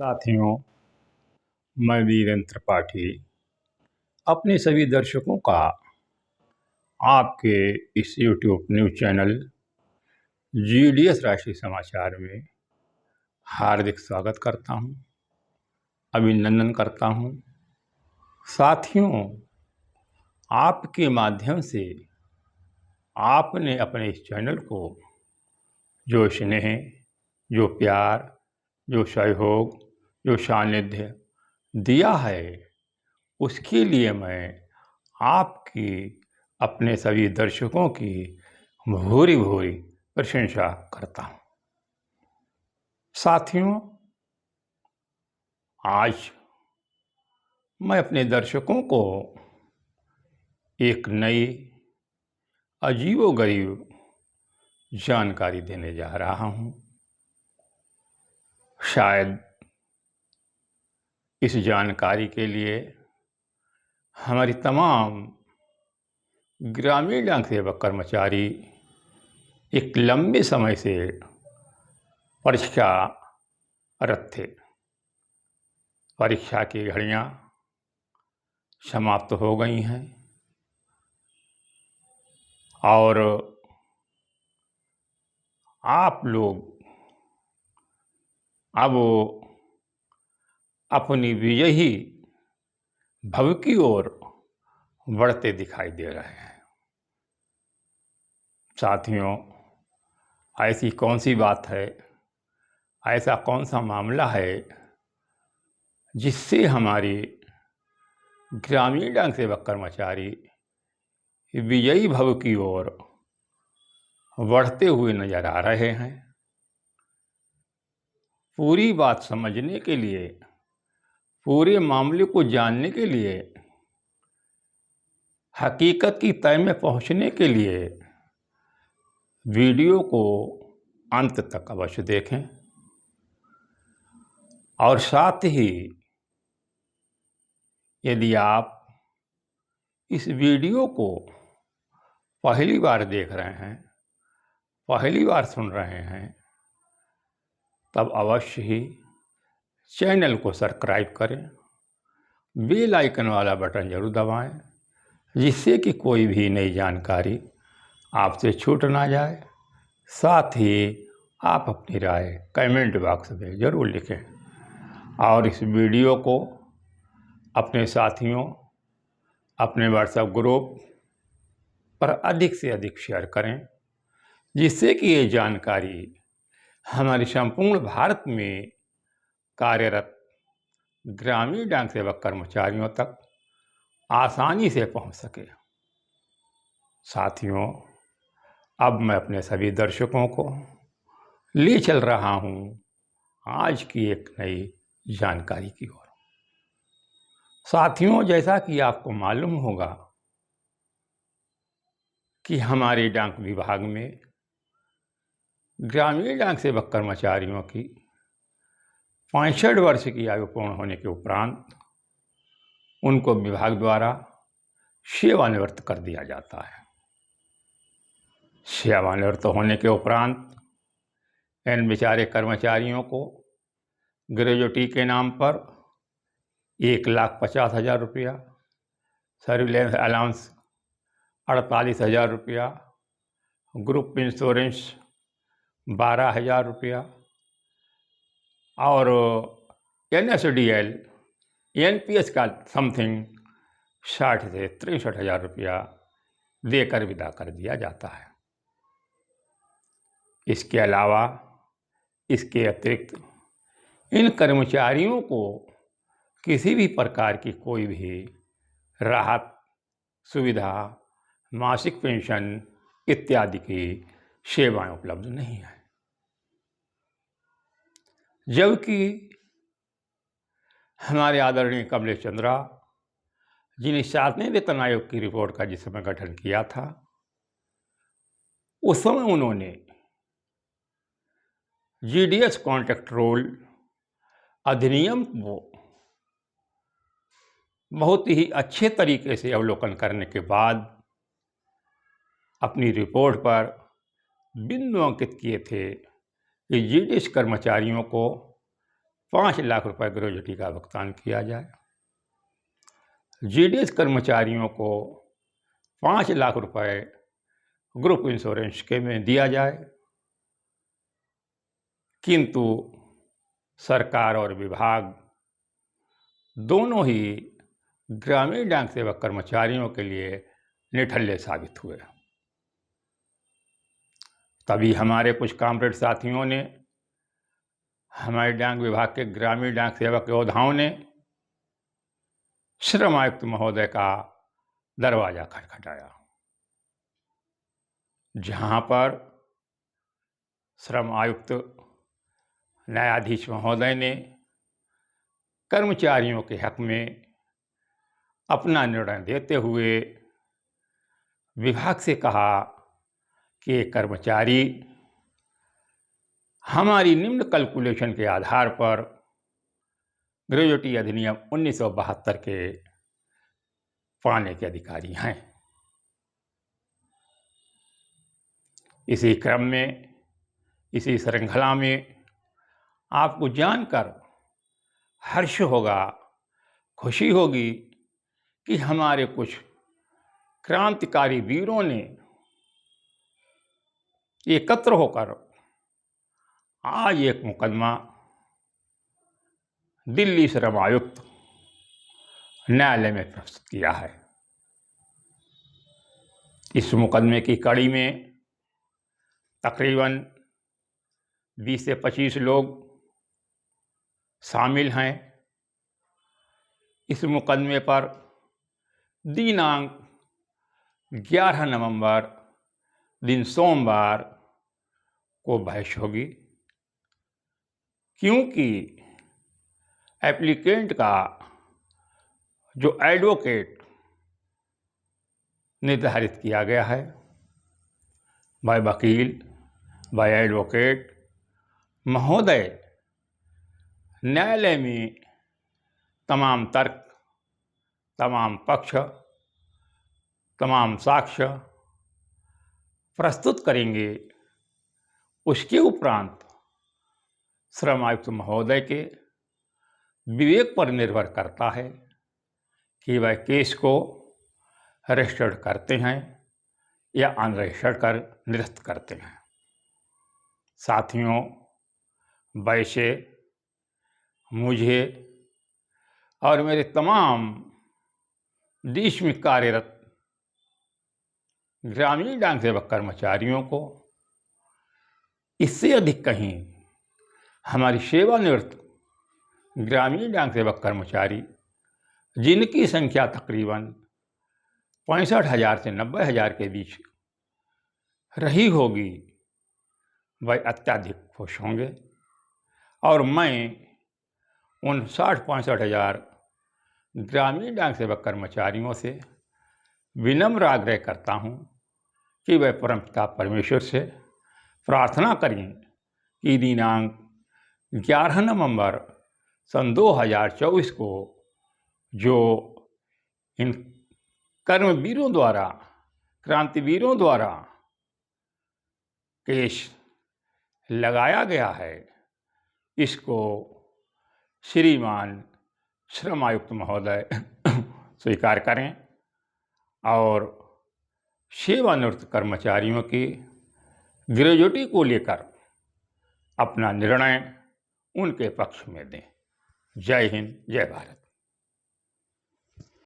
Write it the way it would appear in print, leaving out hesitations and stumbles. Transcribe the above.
साथियों, मैं वीरेंद्र त्रिपाठी अपने सभी दर्शकों का आपके इस YouTube न्यूज़ चैनल GDS राष्ट्रीय समाचार में हार्दिक स्वागत करता हूं, अभिनंदन करता हूं। साथियों, आपके माध्यम से आपने अपने इस चैनल को जो स्नेह, जो प्यार, जो सहयोग, जो सानिध्य दिया है, उसके लिए मैं आपकी अपने सभी दर्शकों की भूरी भूरी प्रशंसा करता हूं। साथियों, आज मैं अपने दर्शकों को एक नई अजीबोगरीब जानकारी देने जा रहा हूं। शायद इस जानकारी के लिए हमारी तमाम ग्रामीण डाक सेवक कर्मचारी एक लंबे समय से परीक्षारत थे। परीक्षा की घड़ियां समाप्त हो गई हैं और आप लोग अब अपनी विजयी भव की ओर बढ़ते दिखाई दे रहे हैं। साथियों, ऐसी कौन सी बात है, ऐसा कौन सा मामला है जिससे हमारी ग्रामीण डाक सेवक कर्मचारी विजयी भव की ओर बढ़ते हुए नजर आ रहे हैं? पूरी बात समझने के लिए, पूरे मामले को जानने के लिए, हकीकत की तह में पहुंचने के लिए वीडियो को अंत तक अवश्य देखें और साथ ही यदि आप इस वीडियो को पहली बार देख रहे हैं, पहली बार सुन रहे हैं, तब अवश्य ही चैनल को सब्सक्राइब करें, बेल आइकन वाला बटन जरूर दबाएं, जिससे कि कोई भी नई जानकारी आपसे छूट ना जाए। साथ ही आप अपनी राय कमेंट बॉक्स में ज़रूर लिखें और इस वीडियो को अपने साथियों, अपने व्हाट्सएप ग्रुप पर अधिक से अधिक शेयर करें, जिससे कि ये जानकारी हमारे संपूर्ण भारत में कार्यरत ग्रामीण डाक सेवक कर्मचारियों तक आसानी से पहुंच सके। साथियों, अब मैं अपने सभी दर्शकों को ले चल रहा हूं आज की एक नई जानकारी की ओर। साथियों, जैसा कि आपको मालूम होगा कि हमारे डाक विभाग में ग्रामीण डाक सेवक कर्मचारियों की 65 वर्ष की आयु पूर्ण होने के उपरांत उनको विभाग द्वारा सेवानिवृत्त कर दिया जाता है। सेवानिवृत्त होने के उपरांत इन बेचारे कर्मचारियों को ग्रेजुटी के नाम पर 1,50,000 रुपया, सर्विलेंस अलाउंस 48,000 रुपया, ग्रुप इंश्योरेंस 12,000 रुपया और NSDL, NPS का समथिंग 60 से 63,000 रुपया देकर विदा कर दिया जाता है। इसके अलावा, इसके अतिरिक्त इन कर्मचारियों को किसी भी प्रकार की कोई भी राहत, सुविधा, मासिक पेंशन इत्यादि की सेवाएं उपलब्ध नहीं है। जबकि हमारे आदरणीय कमलेश चंद्रा, जिन्हें 7वें वेतन आयोग की रिपोर्ट का जिस समय गठन किया था, उस समय उन्होंने GDS कॉन्ट्रैक्ट रोल अधिनियम को बहुत ही अच्छे तरीके से अवलोकन करने के बाद अपनी रिपोर्ट पर बिंदु अंकित किए थे कि GDS कर्मचारियों को 5 लाख रुपए ग्रेजुटी का भुगतान किया जाए। जीडीएस कर्मचारियों को 5 लाख रुपए ग्रुप इंश्योरेंस के में दिया जाए, किंतु सरकार और विभाग दोनों ही ग्रामीण डाक सेवक कर्मचारियों के लिए निठल्ले साबित हुए। तभी हमारे कुछ कॉमरेड साथियों ने, हमारे डाक विभाग के ग्रामीण डाक सेवक योद्धाओं ने श्रम आयुक्त महोदय का दरवाजा खटखटाया, जहां पर श्रम आयुक्त न्यायाधीश महोदय ने कर्मचारियों के हक में अपना निर्णय देते हुए विभाग से कहा कि ये कर्मचारी हमारी निम्न कैलकुलेशन के आधार पर ग्रेजुटी अधिनियम 1972 के पाने के अधिकारी हैं। इसी क्रम में, इसी श्रृंखला में आपको जानकर हर्ष होगा, खुशी होगी कि हमारे कुछ क्रांतिकारी वीरों ने एकत्र होकर आज एक मुकदमा दिल्ली श्रम आयुक्त न्यायालय में प्रस्तुत किया है। इस मुकदमे की कड़ी में तकरीबन 20 से 25 लोग शामिल हैं। इस मुकदमे पर दिनांक 11 नवंबर दिन सोमवार को बहस होगी, क्योंकि एप्लीकेंट का जो एडवोकेट निर्धारित किया गया है, बाय वकील, बाय एडवोकेट महोदय न्यायालय में तमाम तर्क, तमाम पक्ष, तमाम साक्ष्य प्रस्तुत करेंगे। उसके उपरांत श्रम आयुक्त महोदय के विवेक पर निर्भर करता है कि वह केस को रजिस्टर्ड करते हैं या अनरजिस्टर्ड कर निरस्त करते हैं। साथियों, वैसे मुझे और मेरे तमाम देश में कार्यरत ग्रामीण डाक सेवक कर्मचारियों को इससे अधिक कहीं हमारी सेवानिवृत्त ग्रामीण डाक सेवक कर्मचारी, जिनकी संख्या तकरीबन 65,000 से 90,000 के बीच रही होगी, वह अत्यधिक खुश होंगे। और मैं उन 60-65,000 ग्रामीण डाक सेवक कर्मचारियों से विनम्र आग्रह करता हूँ कि वह परमपिता परमेश्वर से प्रार्थना करें कि दिनांक 11 नवंबर सन 2024 को जो इन कर्मवीरों द्वारा, क्रांतिवीरों द्वारा केस लगाया गया है, इसको श्रीमान श्रम आयुक्त महोदय स्वीकार करें और सेवानिवृत्त कर्मचारियों की ग्रेजुटी को लेकर अपना निर्णय उनके पक्ष में दें। जय हिंद, जय भारत।